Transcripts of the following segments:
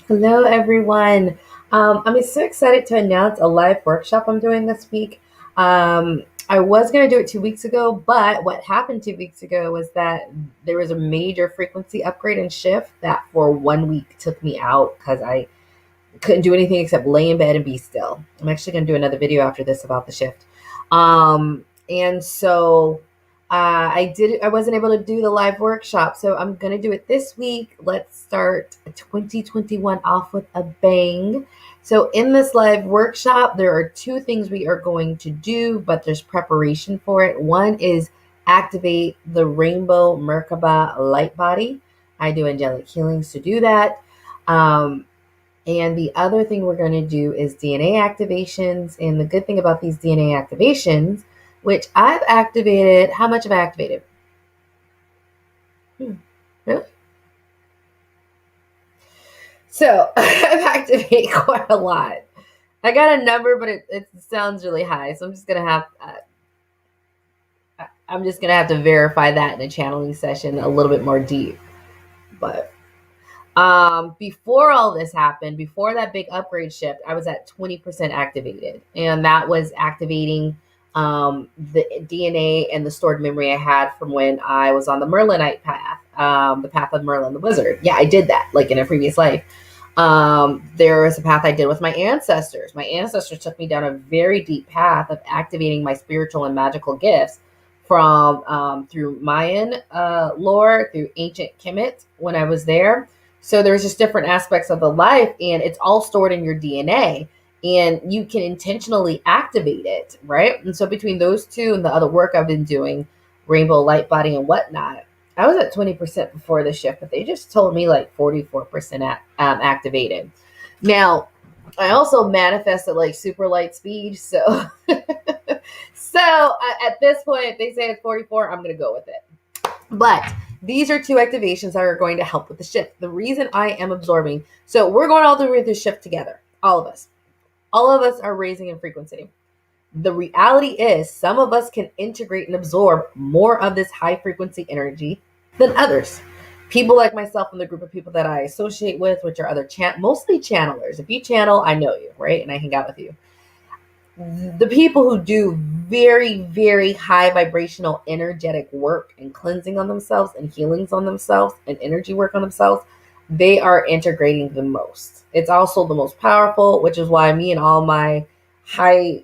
Hello, everyone. I'm so excited to announce a live workshop I'm doing this week. I was going to do it 2 weeks ago, but what happened 2 weeks ago was that there was a major frequency upgrade and shift that for 1 week took me out because I couldn't do anything except lay in bed and be still. I'm actually going to do another video after this about the shift. And so I wasn't able to do the live workshop, so I'm going to do it this week. Let's start 2021 off with a bang. So in this live workshop, there are two things we are going to do, but there's preparation for it. One is activate the rainbow Merkaba light body. I do angelic healings to do that. And the other thing we're going to do is DNA activations. And the good thing about these DNA activations, which I've activated, how much have I activated? Really? So I've activated quite a lot. I got a number, but it sounds really high. So I'm just gonna have to verify that in a channeling session a little bit more deep. But before all this happened, before that big upgrade shift, I was at 20% activated, and that was activating the DNA and the stored memory I had from when I was on the Merlinite path, the path of Merlin the wizard. Yeah, I did that like in a previous life. There was a path I did with my ancestors. My ancestors took me down a very deep path of activating my spiritual and magical gifts from through Mayan lore, through ancient Kemet when I was there. So there's just different aspects of the life, and it's all stored in your DNA, and you can intentionally activate it, right? And so between those two and the other work I've been doing, Rainbow Light Body and whatnot, I was at 20% before the shift, but they just told me like 44% activated. Now, I also manifested like super light speed, so at this point, if they say it's 44, I'm gonna go with it. But these are two activations that are going to help with the shift. The reason I am absorbing, so we're going all the way through the shift together, all of us. All of us are raising in frequency. The reality is some of us can integrate and absorb more of this high frequency energy than others. People like myself and the group of people that I associate with, which are mostly channelers. If you channel, I know you, right? And I hang out with you. The people who do very, very high vibrational energetic work and cleansing on themselves and healings on themselves and energy work on themselves, they are integrating the most. It's also the most powerful, which is why me and all my high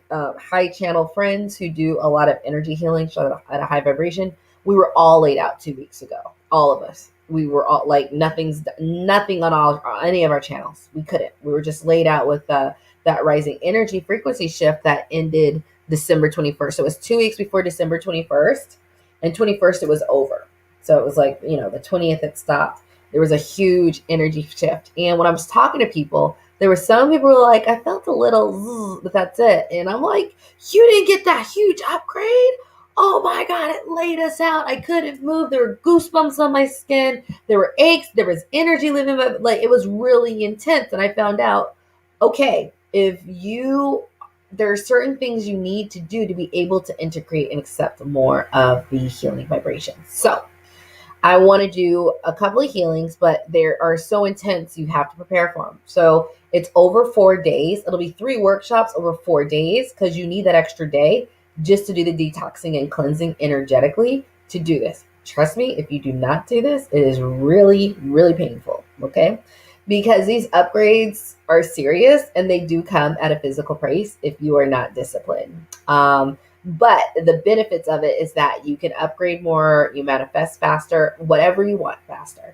channel friends who do a lot of energy healing so at a high vibration, we were all laid out 2 weeks ago. All of us. We were all like nothing on any of our channels. We couldn't. We were just laid out with that rising energy frequency shift that ended December 21st. So it was 2 weeks before December 21st, and 21st it was over. So it was like, the 20th it stopped. There was a huge energy shift. And when I was talking to people, there were some people who were like, I felt a little, but that's it. And I'm like, you didn't get that huge upgrade? Oh my God, it laid us out. I couldn't move. There were goosebumps on my skin. There were aches. There was energy leaving my, like, it was really intense. And I found out, okay, there are certain things you need to do to be able to integrate and accept more of the healing vibrations. So I want to do a couple of healings, but they are so intense you have to prepare for them. So it's over 4 days. It'll be 3 workshops over 4 days because you need that extra day just to do the detoxing and cleansing energetically to do this. Trust me, if you do not do this, it is really, really painful, okay? Because these upgrades are serious and they do come at a physical price if you are not disciplined. But the benefits of it is that you can upgrade more, you manifest faster, whatever you want faster.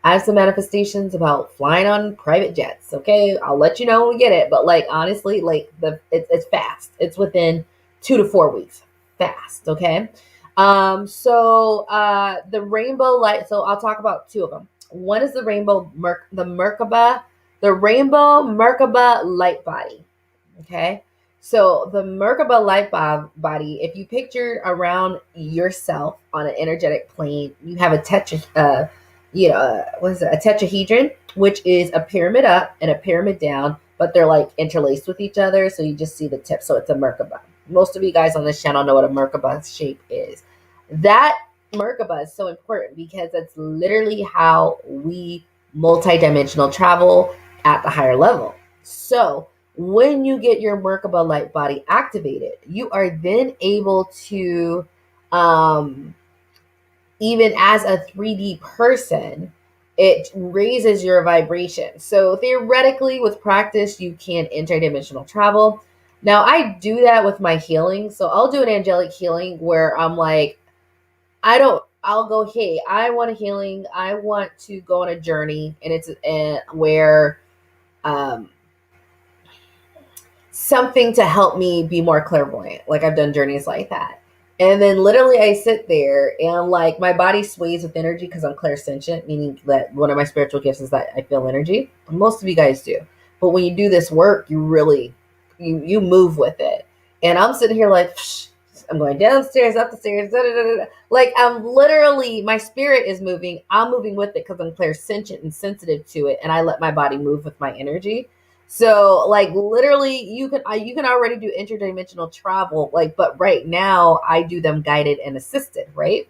I have some manifestations about flying on private jets. Okay, I'll let you know when we get it. But like honestly, like it's fast. It's within 2 to 4 weeks. Fast. Okay. The rainbow light. So I'll talk about 2 of them. One is the rainbow Merkaba light body. Okay. So the Merkaba light body, if you picture around yourself on an energetic plane, you have a a tetrahedron, which is a pyramid up and a pyramid down, but they're like interlaced with each other. So you just see the tip. So it's a Merkaba. Most of you guys on this channel know what a Merkaba shape is. That Merkaba is so important because that's literally how we multidimensional travel at the higher level. So when you get your Merkaba light body activated, you are then able to, even as a 3D person, it raises your vibration. So theoretically, with practice, you can interdimensional travel. Now, I do that with my healing. So I'll do an angelic healing where I'm like, I'll go, hey, I want a healing. I want to go on a journey. And it's where um, something to help me be more clairvoyant. Like I've done journeys like that. And then literally I sit there and like my body sways with energy because I'm clairsentient, meaning that one of my spiritual gifts is that I feel energy. Most of you guys do. But when you do this work, you really, you move with it. And I'm sitting here like, psh, I'm going downstairs, up the stairs, da, da, da, da. Like I'm literally, my spirit is moving. I'm moving with it because I'm clairsentient and sensitive to it. And I let my body move with my energy. So like literally you can already do interdimensional travel, like, but right now I do them guided and assisted, right?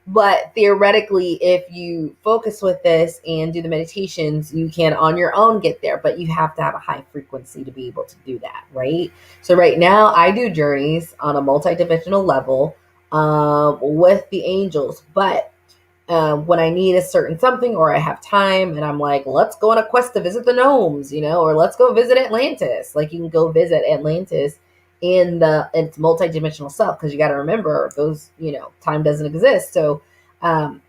But theoretically, if you focus with this and do the meditations, you can on your own get there, but you have to have a high frequency to be able to do that, right? So right now I do journeys on a multidimensional level with the angels, but when I need a certain something or I have time and I'm like, let's go on a quest to visit the gnomes, or let's go visit Atlantis. Like you can go visit Atlantis in its multidimensional self, because you got to remember those, time doesn't exist. So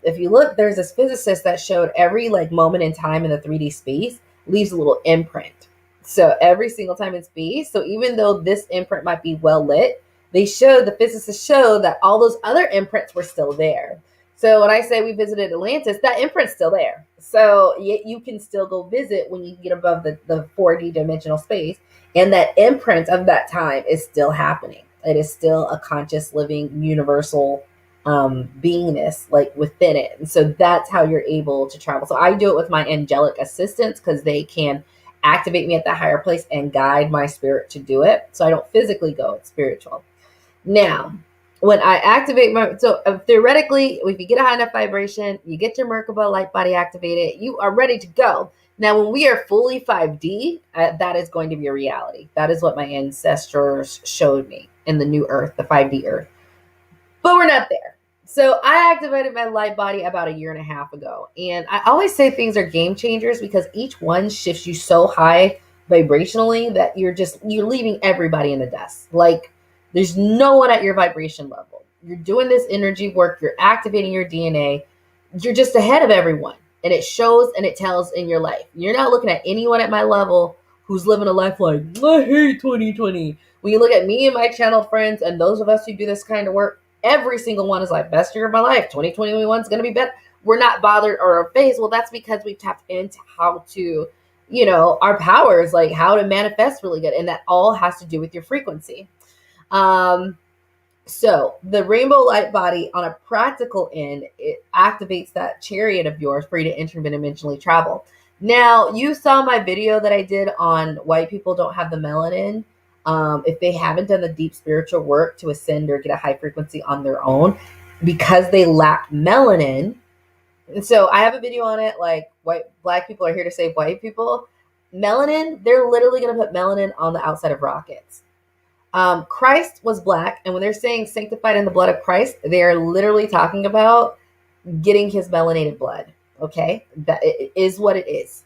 if you look, there's this physicist that showed every like moment in time in the 3D space leaves a little imprint. So every single time in space. So even though this imprint might be well lit, the physicists showed that all those other imprints were still there. So when I say we visited Atlantis, that imprint's still there. So you can still go visit when you get above the 4D dimensional space. And that imprint of that time is still happening. It is still a conscious, living, universal beingness like within it. And so that's how you're able to travel. So I do it with my angelic assistants because they can activate me at that higher place and guide my spirit to do it. So I don't physically go, it's spiritual. Now, when I activate theoretically, if you get a high enough vibration, you get your Merkaba light body activated, you are ready to go. Now, when we are fully 5D, that is going to be a reality. That is what my ancestors showed me in the new earth, the 5D earth. But we're not there. So I activated my light body about a year and a half ago. And I always say things are game changers because each one shifts you so high vibrationally that you're leaving everybody in the dust. Like, there's no one at your vibration level. You're doing this energy work. You're activating your DNA. You're just ahead of everyone. And it shows and it tells in your life. You're not looking at anyone at my level who's living a life like, I hate 2020. When you look at me and my channeled friends and those of us who do this kind of work, every single one is like, best year of my life. 2021 is going to be better. We're not bothered or phased. Well, that's because we've tapped into how to, our powers, like how to manifest really good. And that all has to do with your frequency. So the rainbow light body on a practical end, it activates that chariot of yours for you to interdimensionally travel. Now, you saw my video that I did on white people don't have the melanin. If they haven't done the deep spiritual work to ascend or get a high frequency on their own because they lack melanin. And so I have a video on it, like black people are here to save white people. Melanin, they're literally going to put melanin on the outside of rockets. Christ was black, and when they're saying sanctified in the blood of Christ, they are literally talking about getting his melanated blood. Okay, that it is what it is.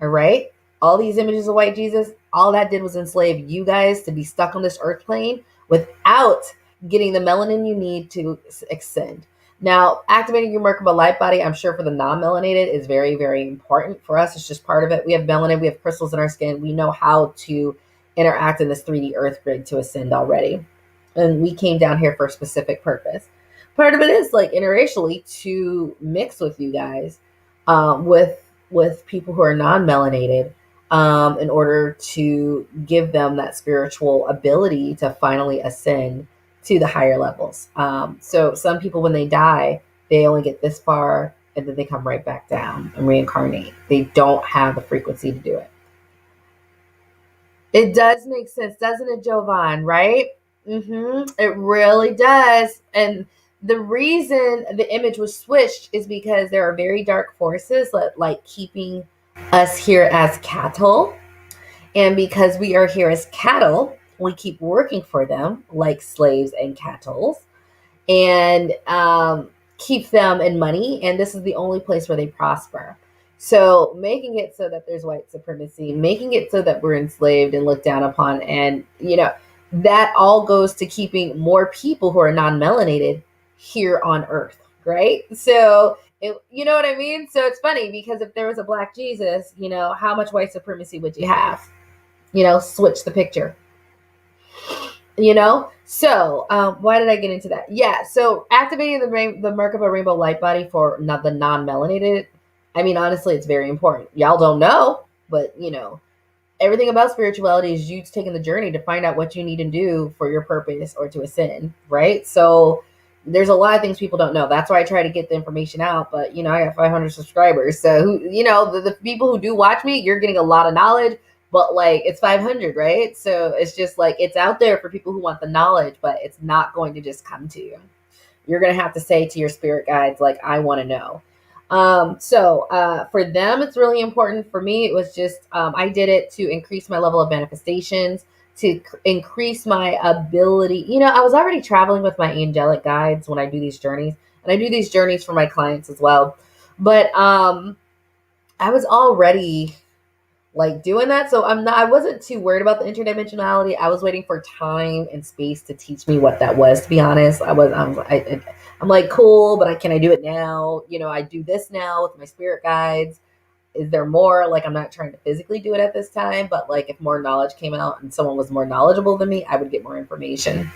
All right, all these images of white Jesus, all that did was enslave you guys to be stuck on this earth plane without getting the melanin you need to ascend. Now, activating your Merkaba light body, I'm sure for the non-melanated is very, very important for us. It's just part of it. We have melanin, we have crystals in our skin. We know how to interact in this 3D earth grid to ascend already. And we came down here for a specific purpose. Part of it is like interracially to mix with you guys, with people who are non-melanated, in order to give them that spiritual ability to finally ascend to the higher levels. So some people, when they die, they only get this far and then they come right back down and reincarnate. They don't have the frequency to do it. It does make sense, doesn't it, Jovan? Right? It really does. And the reason the image was switched is because there are very dark forces that like keeping us here as cattle. And because we are here as cattle, we keep working for them like slaves and cattle, and keep them in money. And this is the only place where they prosper. So making it so that there's white supremacy, making it so that we're enslaved and looked down upon, and that all goes to keeping more people who are non-melanated here on Earth, right? So you know what I mean? So it's funny because if there was a Black Jesus, how much white supremacy would you have? Switch the picture. So why did I get into that? Yeah, so activating the Merkaba rainbow light body for the non-melanated, I mean, honestly, it's very important. Y'all don't know, but everything about spirituality is you taking the journey to find out what you need to do for your purpose or to ascend, right? So there's a lot of things people don't know. That's why I try to get the information out. But I got 500 subscribers, so the people who do watch me, you're getting a lot of knowledge. But it's 500, right? So it's just it's out there for people who want the knowledge, but it's not going to just come to you. You're going to have to say to your spirit guides, I want to know. So for them, it's really important. For me, it was just, I did it to increase my level of manifestations, to increase my ability. I was already traveling with my angelic guides when I do these journeys, and I do these journeys for my clients as well. But I was already doing that. So I wasn't too worried about the interdimensionality. I was waiting for time and space to teach me what that was, to be honest. I'm cool, but can I do it now? I do this now with my spirit guides. Is there more? I'm not trying to physically do it at this time, but if more knowledge came out and someone was more knowledgeable than me, I would get more information.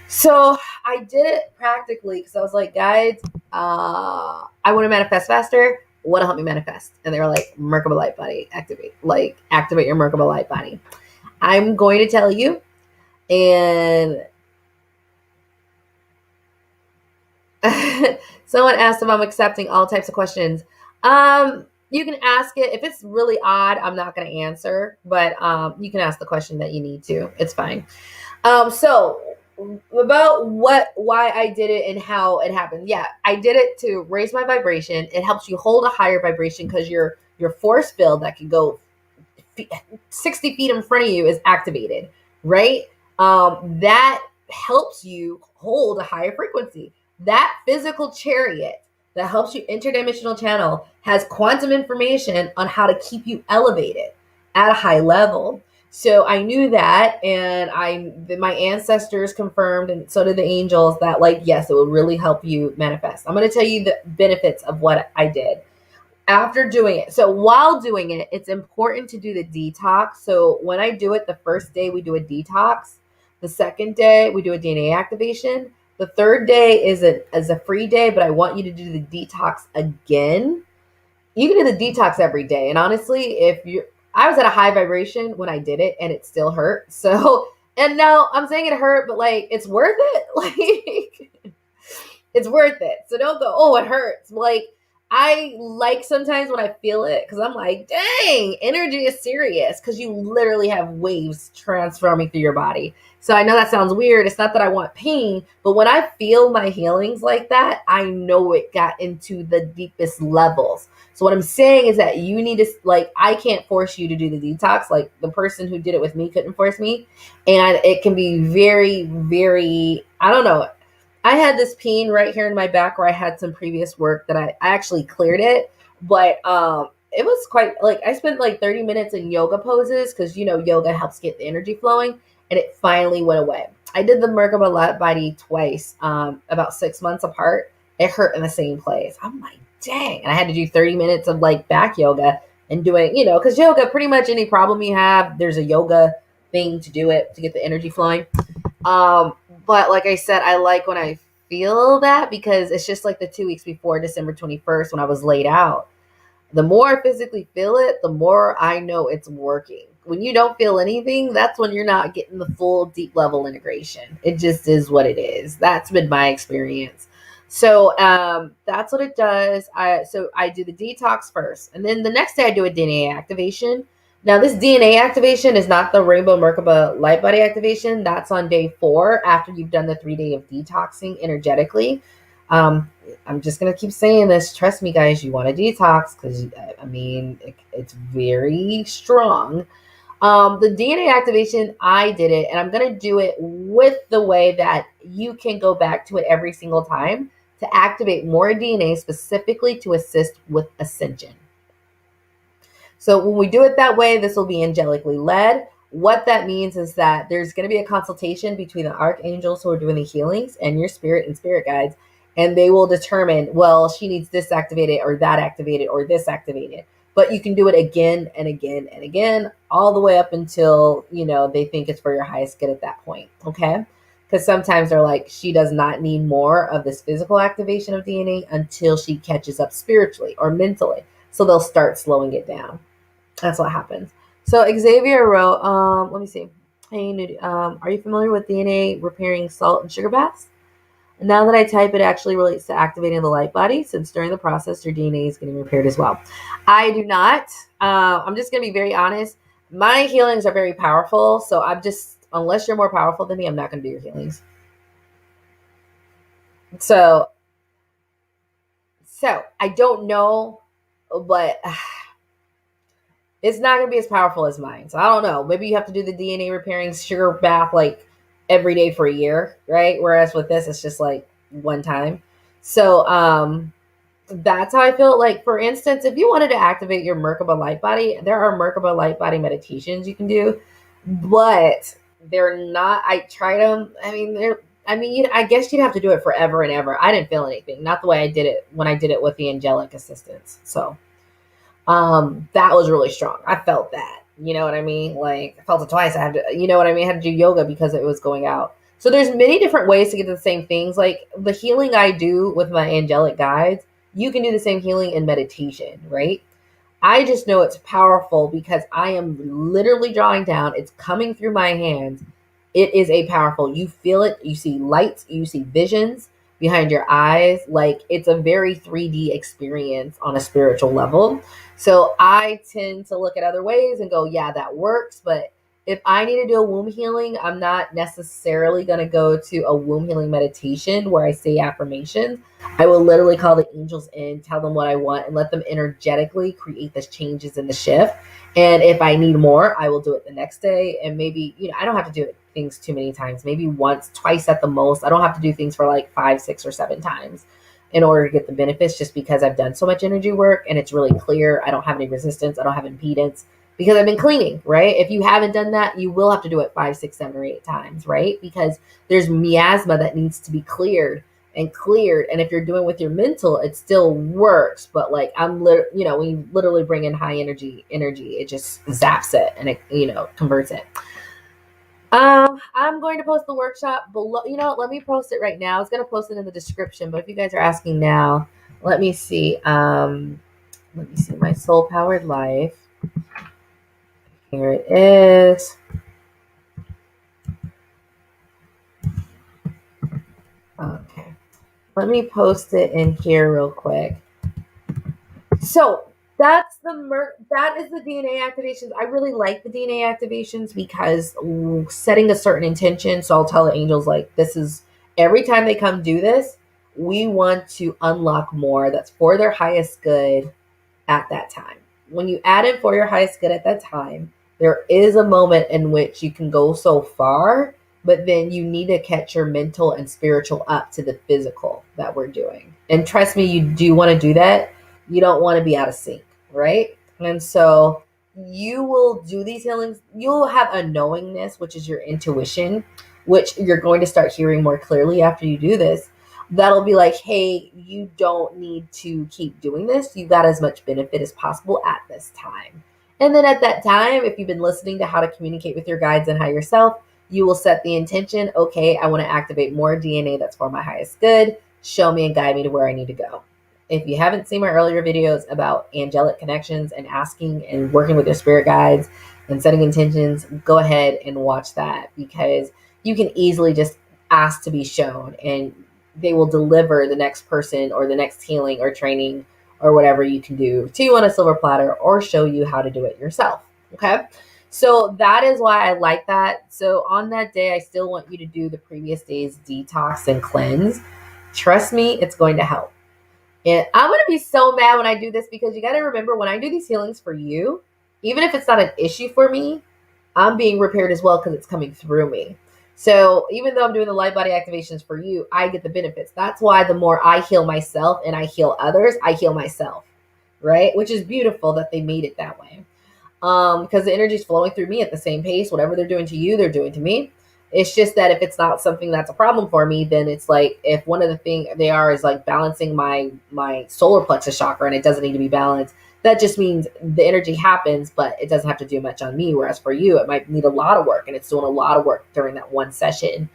So I did it practically because I was like, guides, I want to manifest faster. What to help me manifest? And they were like, Merkaba light body, activate your Merkaba light body. I'm going to tell you, and someone asked if I'm accepting all types of questions. You can ask it. If it's really odd, I'm not going to answer, but you can ask the question that you need to. It's fine. So about why I did it and how it happened. Yeah, I did it to raise my vibration. It helps you hold a higher vibration because your force field that can go 60 feet in front of you is activated, right? That helps you hold a higher frequency. That physical chariot that helps you interdimensional channel has quantum information on how to keep you elevated at a high level. So I knew that, and my ancestors confirmed, and so did the angels, that yes, it will really help you manifest. I'm going to tell you the benefits of what I did after doing it. So while doing it, it's important to do the detox. So when I do it, the first day we do a detox. The second day we do a DNA activation. The third day is a free day, but I want you to do the detox again. You can do the detox every day. And honestly, I was at a high vibration when I did it, and it still hurt. So, and no, I'm saying it hurt, but it's worth it. It's worth it. So don't go, oh, it hurts. I sometimes when I feel it, because I'm dang, energy is serious, because you literally have waves transforming through your body. So I know that sounds weird. It's not that I want pain, but when I feel my healings like that, I know it got into the deepest levels. So what I'm saying is that you need to, I can't force you to do the detox. The person who did it with me couldn't force me. And it can be very, very, I don't know. I had this pain right here in my back where I had some previous work that I actually cleared it. But it was quite, I spent 30 minutes in yoga poses because, yoga helps get the energy flowing. And it finally went away. I did the Merkaba light body twice, about 6 months apart. It hurt in the same place. I'm dang. And I had to do 30 minutes of back yoga and doing, because yoga, pretty much any problem you have, there's a yoga thing to do it to get the energy flowing. But like I said, I like when I feel that, because it's just the 2 weeks before December 21st when I was laid out. The more I physically feel it, the more I know it's working. When you don't feel anything, that's when you're not getting the full deep level integration. It just is what it is. That's been my experience. So that's what it does. So I do the detox first, and then the next day I do a DNA activation. Now, this DNA activation is not the Rainbow Merkaba Light Body activation. That's on day 4 after you've done the 3 day of detoxing energetically. I'm just going to keep saying this. Trust me, guys, you want to detox because, it's very strong. The DNA activation, I did it, and I'm going to do it with the way that you can go back to it every single time to activate more DNA specifically to assist with Ascension. So when we do it that way, this will be angelically led. What that means is that there's going to be a consultation between the archangels who are doing the healings and your spirit and spirit guides, and they will determine, well, she needs this activated or that activated or this activated. But you can do it again and again and again, all the way up until, they think it's for your highest good at that point. Okay. Because sometimes they're like, she does not need more of this physical activation of DNA until she catches up spiritually or mentally. So they'll start slowing it down. That's what happens. So Xavier wrote, let me see. Hey, are you familiar with DNA repairing salt and sugar baths? Now that I type, it actually relates to activating the light body, since during the process, your DNA is getting repaired as well. I do not. I'm just going to be very honest. My healings are very powerful. So unless you're more powerful than me, I'm not going to do your healings. So I don't know, but it's not going to be as powerful as mine. So I don't know. Maybe you have to do the DNA repairing sugar bath like every day for a year, right? Whereas with this, it's just like one time. So that's how I feel. Like, for instance, if you wanted to activate your Merkaba light body, there are Merkaba light body meditations you can do, but they're not, I tried them. I guess you'd have to do it forever and ever. I didn't feel anything. Not the way I did it when I did it with the angelic assistance. So that was really strong. I felt that, you know what I mean? Like, I felt it twice. I had to, you know what I mean? I had to do yoga because it was going out. So there's many different ways to get to the same things. Like the healing I do with my angelic guides, you can do the same healing in meditation, right? I just know it's powerful because I am literally drawing down. It's coming through my hands. It is you feel it. You see lights, you see visions behind your eyes. Like, it's a very 3D experience on a spiritual level. So I tend to look at other ways and go, yeah, that works. But if I need to do a womb healing, I'm not necessarily going to go to a womb healing meditation where I say affirmations. I will literally call the angels in, tell them what I want, and let them energetically create the changes in the shift. And if I need more, I will do it the next day. And maybe, I don't have to do things too many times, maybe once, twice at the most. I don't have to do things for like 5, 6, or 7 times in order to get the benefits, just because I've done so much energy work and it's really clear. I don't have any resistance. I don't have impedance because I've been cleaning, right? If you haven't done that, you will have to do it 5, 6, 7, or 8 times, right? Because there's miasma that needs to be cleared. And if you're doing with your mental, it still works. But like, when you literally bring in high energy, it just zaps it and it, converts it. I'm going to post the workshop below. Let me post it right now. I was going to post it in the description, but if you guys are asking now, let me see. Let me see my soul powered life. Here it is. Okay. Let me post it in here real quick. So that is the DNA activations. I really like the DNA activations because setting a certain intention. So I'll tell the angels, like, this is every time they come do this, we want to unlock more that's for their highest good at that time. When you add it for your highest good at that time, there is a moment in which you can go so far, but then you need to catch your mental and spiritual up to the physical that we're doing. And trust me, you do want to do that. You don't want to be out of sync, right? And so you will do these healings. You'll have a knowingness, which is your intuition, which you're going to start hearing more clearly after you do this. That'll be like, hey, you don't need to keep doing this. You got as much benefit as possible at this time. And then at that time, if you've been listening to how to communicate with your guides and higher self, you will set the intention. Okay, I want to activate more DNA that's for my highest good. Show me and guide me to where I need to go. If you haven't seen my earlier videos about angelic connections and asking and working with your spirit guides and setting intentions, go ahead and watch that, because you can easily just ask to be shown and they will deliver the next person or the next healing or training or whatever you can do to you on a silver platter, or show you how to do it yourself. Okay. So that is why I like that. So on that day, I still want you to do the previous day's detox and cleanse. Trust me, it's going to help. And I'm going to be so mad when I do this, because you got to remember, when I do these healings for you, even if it's not an issue for me, I'm being repaired as well, because it's coming through me. So even though I'm doing the light body activations for you, I get the benefits. That's why the more I heal myself and I heal others, I heal myself, right? Which is beautiful that they made it that way. Because the energy is flowing through me at the same pace. Whatever they're doing to you, they're doing to me. It's just that if it's not something that's a problem for me, then it's like, if one of the things they are is like balancing my solar plexus chakra, and it doesn't need to be balanced, that just means the energy happens, but it doesn't have to do much on me. Whereas for you, it might need a lot of work, and it's doing a lot of work during that one session.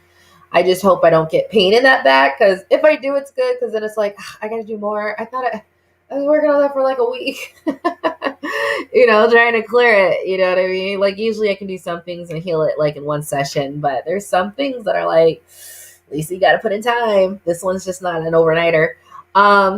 I just hope I don't get pain in that back, because if I do, it's good, because then it's like, I got to do more. I thought I was working on that for like a week, trying to clear it. You know what I mean? Like, usually I can do some things and heal it like in one session, but there's some things that are like, at least you got to put in time. This one's just not an overnighter.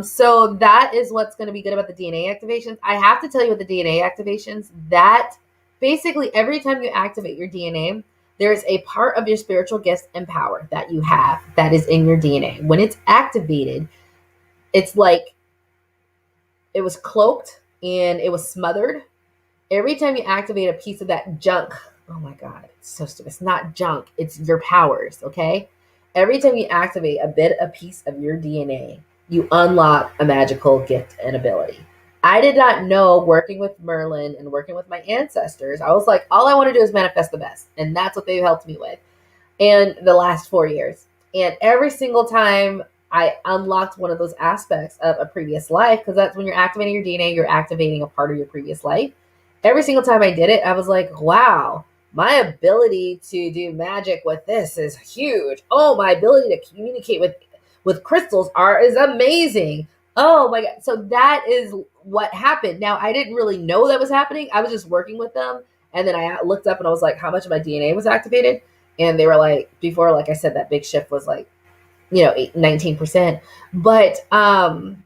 So that is what's going to be good about the DNA activations. I have to tell you, with the DNA activations, that basically every time you activate your DNA, there's a part of your spiritual gifts and power that you have that is in your DNA. When it's activated, it's like it was cloaked and it was smothered. Every time you activate a piece of that junk, oh my God, it's so stupid. It's not junk, it's your powers, okay? Every time you activate a piece of your DNA, you unlock a magical gift and ability. I did not know, working with Merlin and working with my ancestors, I was like, all I want to do is manifest the best. And that's what they've helped me with. And the last 4 years. And every single time I unlocked one of those aspects of a previous life, because that's when you're activating your DNA, you're activating a part of your previous life. Every single time I did it, I was like, wow, my ability to do magic with this is huge. Oh, my ability to communicate with crystals is amazing. Oh my God. So that is what happened. Now, I didn't really know that was happening. I was just working with them. And then I looked up and I was like, how much of my DNA was activated? And they were like, before, like I said, that big shift was like, 19%. But I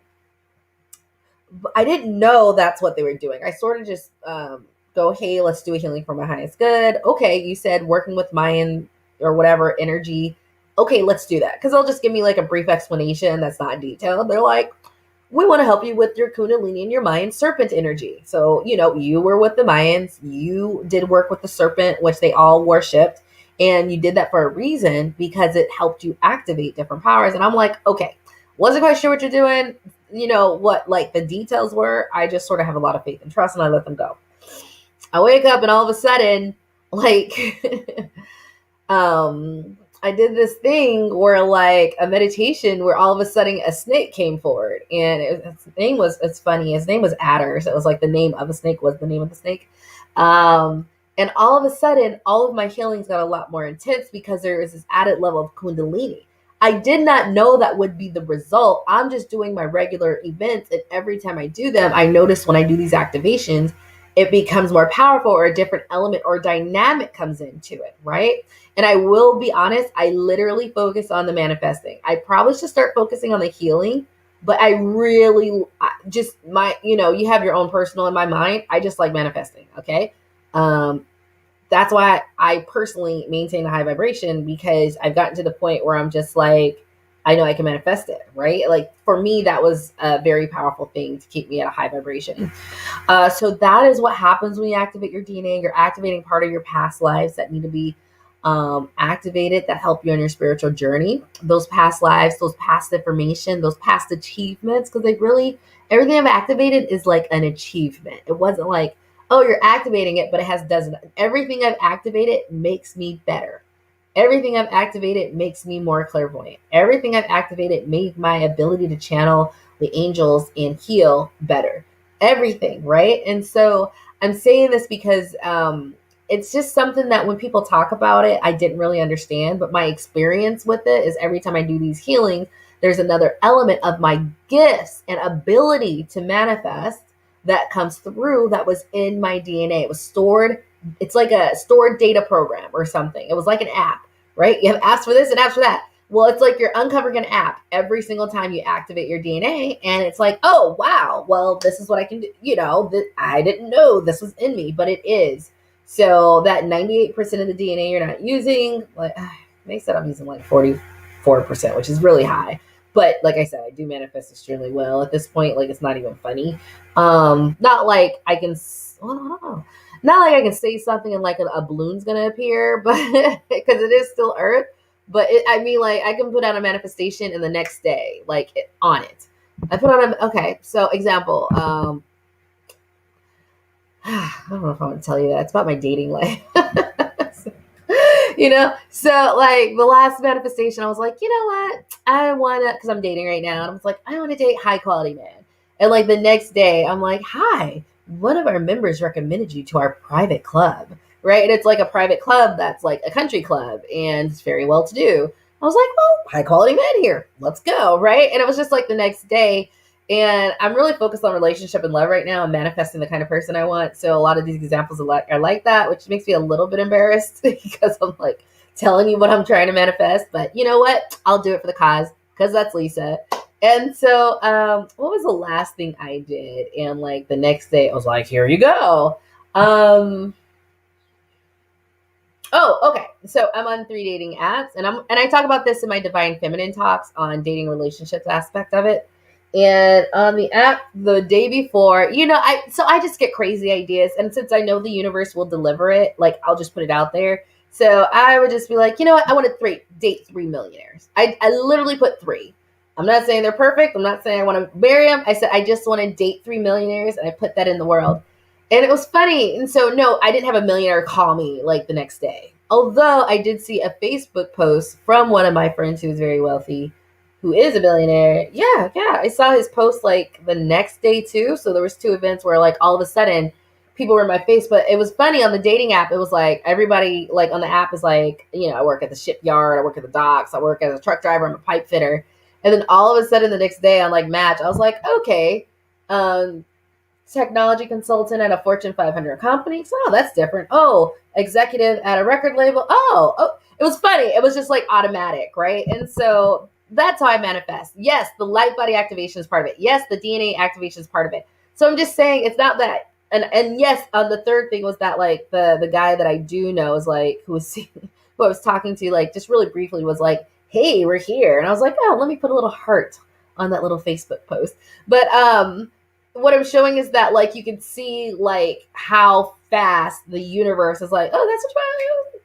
didn't know that's what they were doing. I sort of just go, hey, let's do a healing for my highest good. Okay, you said working with Mayan or whatever energy. Okay, let's do that. Because they'll just give me like a brief explanation that's not detailed. They're like, we want to help you with your Kundalini and your Mayan serpent energy. So, you were with the Mayans. You did work with the serpent, which they all worshipped. And you did that for a reason, because it helped you activate different powers. And I'm like, okay, wasn't quite sure what you're doing. What like the details were. I just sort of have a lot of faith and trust, and I let them go. I wake up and all of a sudden, like, I did this thing where, like, a meditation where all of a sudden a snake came forward, and it's funny. His name was Adder. So it was like the name of a snake was the name of the snake. And all of a sudden, all of my healings got a lot more intense, because there was this added level of Kundalini. I did not know that would be the result. I'm just doing my regular events, and every time I do them, I notice when I do these activations, it becomes more powerful, or a different element or dynamic comes into it, right? And I will be honest, I literally focus on the manifesting. I probably should start focusing on the healing, but I really just, you have your own personal in my mind. I just like manifesting, okay? That's why I personally maintain a high vibration, because I've gotten to the point where I'm just like, I know I can manifest it, right? Like, for me, that was a very powerful thing to keep me at a high vibration. So that is what happens when you activate your DNA. You're activating part of your past lives that need to be activated, that help you on your spiritual journey. Those past lives, those past information, those past achievements, because everything I've activated is like an achievement. It wasn't like, oh, you're activating it, but it doesn't. Everything I've activated makes me better. Everything I've activated makes me more clairvoyant. Everything I've activated made my ability to channel the angels and heal better. Everything, right? And so I'm saying this because it's just something that when people talk about it, I didn't really understand. But my experience with it is, every time I do these healings, there's another element of my gifts and ability to manifest that comes through that was in my DNA. It was stored. It's like a stored data program or something. It was like an app, right? You have apps for this and apps for that. Well, it's like you're uncovering an app every single time you activate your DNA. And it's like, oh, wow, well, this is what I can do. I didn't know this was in me, but it is. So that 98% of the DNA you're not using, like they said I'm using like 44%, which is really high. But like I said, I do manifest extremely well at this point. Like, it's not even funny. Not like I can, well, I don't know. Not like I can say something and like a balloon's gonna appear, but because it is still Earth. But I mean, like, I can put out a manifestation and the next day, like, on it. I put on a, okay, so example, I don't know if I want to tell you that. It's about my dating life. So like the last manifestation, I was like, you know what? I want to, because I'm dating right now. And I was like, I want to date high quality man. And like the next day, I'm like, hi, one of our members recommended you to our private club. Right. And it's like a private club that's like a country club and it's very well to do. I was like, well, high quality men here. Let's go. Right. And it was just like the next day. And I'm really focused on relationship and love right now. I'm manifesting the kind of person I want. So a lot of these examples are like that, which makes me a little bit embarrassed because I'm like telling you what I'm trying to manifest. But you know what? I'll do it for the cause because that's Lisa. And so what was the last thing I did? And like the next day, I was like, here you go. Oh, okay. So I'm on 3 dating apps, and I talk about this in my Divine Feminine talks on dating relationships aspect of it. And on the app the day before, I just get crazy ideas, and since I know the universe will deliver it, like I'll just put it out there. So I would just be like, you know what, I want to date 3 millionaires. I literally put 3. I'm not saying they're perfect. I'm not saying I want to marry them. I said I just want to date 3 millionaires, and I put that in the world. And it was funny. And so, no, I didn't have a millionaire call me like the next day. Although I did see a Facebook post from one of my friends who is very wealthy, who is a billionaire. Yeah. I saw his post like the next day too. So there was 2 events where like all of a sudden people were in my face. But it was funny on the dating app. It was like everybody like on the app is like, I work at the shipyard. I work at the docks. I work as a truck driver. I'm a pipe fitter. And then all of a sudden the next day on like Match, I was like, okay, technology consultant at a Fortune 500 company. So, that's different. Oh, executive at a record label. Oh, it was funny. It was just like automatic, right? And so that's how I manifest. Yes, the Lightbody activation is part of it. Yes, the DNA activation is part of it. So I'm just saying it's not that. And yes, the third thing was that like the guy that I do know is like who I was talking to like just really briefly was like, hey, we're here. And I was like, oh, let me put a little heart on that little Facebook post. But what I'm showing is that like you can see like how fast the universe is like, oh, that's what you want.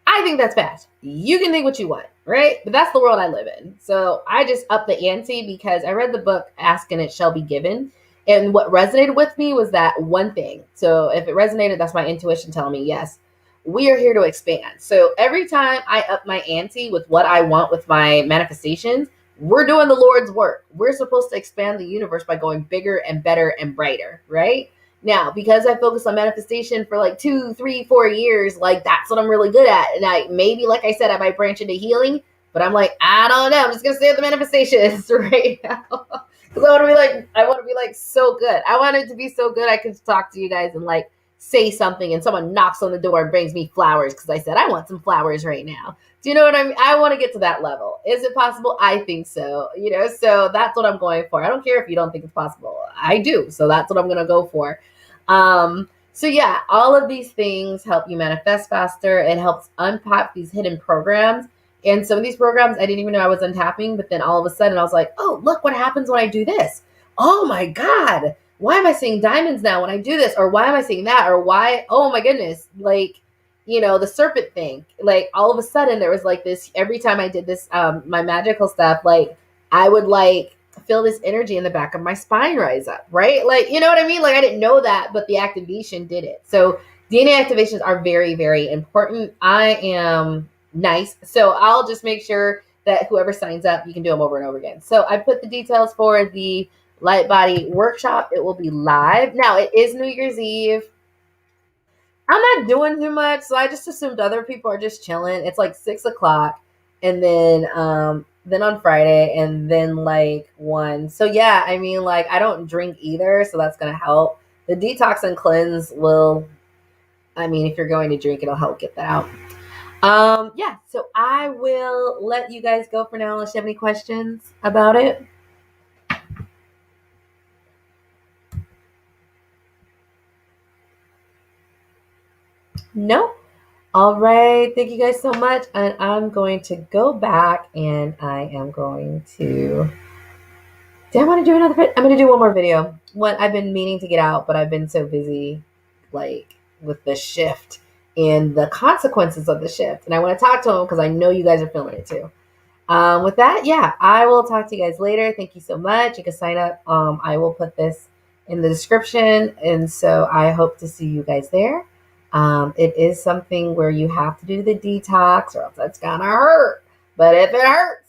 I think that's fast. You can think what you want, right? But that's the world I live in. So I just up the ante because I read the book Ask and It Shall Be Given. And what resonated with me was that one thing. So if it resonated, that's my intuition telling me, yes, we are here to expand. So every time I up my ante with what I want with my manifestations, we're doing the Lord's work. We're supposed to expand the universe by going bigger and better and brighter, right? Now, because I focused on manifestation for like 2, 3, 4 years, like that's what I'm really good at. And maybe, like I said, I might branch into healing, but I'm like, I don't know. I'm just gonna stay with the manifestations right now. Because I want to be like so good. I want it to be so good I can talk to you guys and like say something and someone knocks on the door and brings me flowers because I said I want some flowers right now. Do you know what I mean? I want to get to that level. Is it possible? I think so. So that's what I'm going for. I don't care if you don't think it's possible. I do. So that's what I'm going to go for. So yeah, all of these things help you manifest faster. It helps unpop these hidden programs. And some of these programs I didn't even know I was untapping, but then all of a sudden I was like, oh, look what happens when I do this. Oh my God. Why am I seeing diamonds now when I do this? Or why am I seeing that? Or why? Oh my goodness. Like, the serpent thing, like all of a sudden there was like this, every time I did this, my magical stuff, like I would like feel this energy in the back of my spine rise up, right? Like, you know what I mean? Like I didn't know that, but the activation did it. So DNA activations are very, very important. I am nice. So I'll just make sure that whoever signs up, you can do them over and over again. So I put the details for the Lightbody workshop. It will be live. Now it is New Year's Eve. I'm not doing too much, so I just assumed other people are just chilling. It's like 6 o'clock, and then on Friday, and then like 1. So yeah, I mean, like I don't drink either, so that's gonna help. The detox and cleanse will, I mean, if you're going to drink, it'll help get that out. Yeah, so I will let you guys go for now unless you have any questions about it. No? All right. Thank you guys so much. And I'm going to go back and I am going to. Do I want to do another video? I'm going to do one more video. One I've been meaning to get out, but I've been so busy, like with the shift and the consequences of the shift. And I want to talk to them because I know you guys are feeling it too. With that, yeah, I will talk to you guys later. Thank you so much. You can sign up. I will put this in the description. And so I hope to see you guys there. It is something where you have to do the detox or else it's going to hurt. But if it hurts,